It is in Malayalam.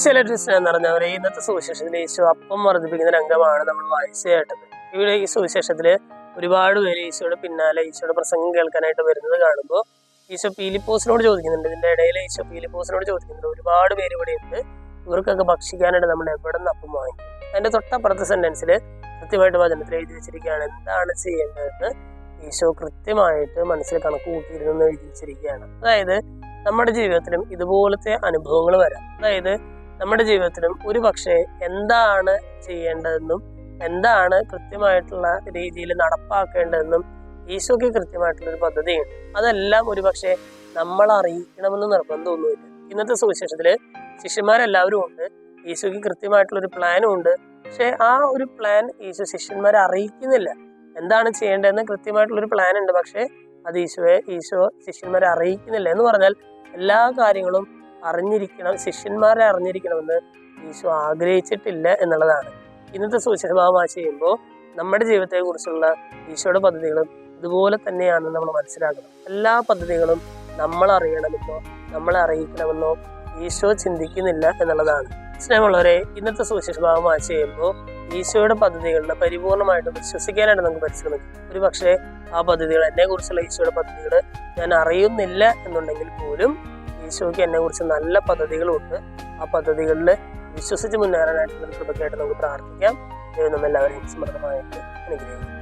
ചില എന്ന് പറഞ്ഞവരെ ഇന്നത്തെ സുവിശേഷത്തിൽ ഈശോ അപ്പം വർദ്ധിപ്പിക്കുന്ന രംഗമാണ് നമ്മൾ വായിച്ചു കേട്ടത്. ഇവിടെ ഈ സുവിശേഷത്തില് ഒരുപാട് പേര് ഈശോയുടെ പിന്നാലെ ഈശോയുടെ പ്രസംഗം കേൾക്കാനായിട്ട് വരുന്നത് കാണുമ്പോൾ ഈശോ പീലിപ്പോസിനോട് ചോദിക്കുന്നുണ്ട്. ഇതിന്റെ ഇടയിൽ ഈശോ പീലിപ്പോസിനോട് ചോദിക്കുന്നുണ്ട്, ഒരുപാട് പേര് ഇവിടെ ഉണ്ട്, ഇവർക്കൊക്കെ ഭക്ഷിക്കാനായിട്ട് നമ്മൾ എവിടെ നിന്ന് അപ്പം വാങ്ങിക്കും? അതിന്റെ തൊട്ടപ്പുറത്തെ സെന്റൻസിൽ കൃത്യമായിട്ട് വചനത്തിൽ എഴുതി വെച്ചിരിക്കുകയാണ് എന്താണ് ചെയ്യേണ്ടതെന്ന് ഈശോ കൃത്യമായിട്ട് മനസ്സിൽ കണക്ക് കൂട്ടിയിരുന്നെന്ന് എഴുതി വെച്ചിരിക്കുകയാണ്. അതായത് നമ്മുടെ ജീവിതത്തിലും ഇതുപോലത്തെ അനുഭവങ്ങൾ വരാം. അതായത് നമ്മുടെ ജീവിതത്തിലും ഒരു പക്ഷേ എന്താണ് ചെയ്യേണ്ടതെന്നും എന്താണ് കൃത്യമായിട്ടുള്ള രീതിയിൽ നടപ്പാക്കേണ്ടതെന്നും ഈശോയ്ക്ക് കൃത്യമായിട്ടുള്ളൊരു പദ്ധതിയുണ്ട്. അതെല്ലാം ഒരു പക്ഷേ നമ്മൾ അറിയിക്കണമെന്ന് നിർബന്ധമൊന്നുമില്ല. ഇന്നത്തെ സുവിശേഷത്തില് ശിഷ്യന്മാരെല്ലാവരും ഉണ്ട്, ഈശോയ്ക്ക് കൃത്യമായിട്ടുള്ളൊരു പ്ലാനും ഉണ്ട്. പക്ഷെ ആ ഒരു പ്ലാൻ ഈശോ ശിഷ്യന്മാരെ അറിയിക്കുന്നില്ല. എന്താണ് ചെയ്യേണ്ടതെന്ന് കൃത്യമായിട്ടുള്ളൊരു പ്ലാൻ ഉണ്ട്, പക്ഷെ അത് ഈശോ ശിഷ്യന്മാരെ അറിയിക്കുന്നില്ല. എന്ന് പറഞ്ഞാൽ എല്ലാ കാര്യങ്ങളും ശിഷ്യന്മാരെ അറിഞ്ഞിരിക്കണമെന്ന് ഈശോ ആഗ്രഹിച്ചിട്ടില്ല എന്നുള്ളതാണ്. ഇന്നത്തെ സുവിശേഷ ഭാഗം ചെയ്യുമ്പോൾ നമ്മുടെ ജീവിതത്തെ കുറിച്ചുള്ള ഈശോയുടെ പദ്ധതികളും ഇതുപോലെ തന്നെയാണെന്ന് നമ്മൾ മനസ്സിലാക്കണം. എല്ലാ പദ്ധതികളും നമ്മൾ അറിയണമെന്നോ നമ്മളെ അറിയിക്കണമെന്നോ ഈശോ ചിന്തിക്കുന്നില്ല എന്നുള്ളതാണ്. സ്നേഹമുള്ളവരെ, ഇന്നത്തെ സുവിശേഷ ഭാഗം ചെയ്യുമ്പോൾ ഈശോയുടെ പദ്ധതികളിൽ പരിപൂർണമായിട്ട് വിശ്വസിക്കാനായിട്ട് നമുക്ക് പരിശ്രമിക്കും. ഒരു പക്ഷേ ആ പദ്ധതികൾ, എന്നെ കുറിച്ചുള്ള ഈശോയുടെ പദ്ധതികൾ ഞാൻ അറിയുന്നില്ല എന്നുണ്ടെങ്കിൽ പോലും ഈശോയ്ക്ക് എന്നെ കുറിച്ച് നല്ല പദ്ധതികളുണ്ട്. ആ പദ്ധതികളിൽ വിശ്വസിച്ച് മുന്നേറാനായിട്ടുള്ള കൃപയ്ക്കായിട്ട് നമുക്ക് പ്രാർത്ഥിക്കാം. ദൈവം നമ്മെല്ലാവരെയും സമൃദ്ധമായിട്ട് അനുഗ്രഹിക്കും.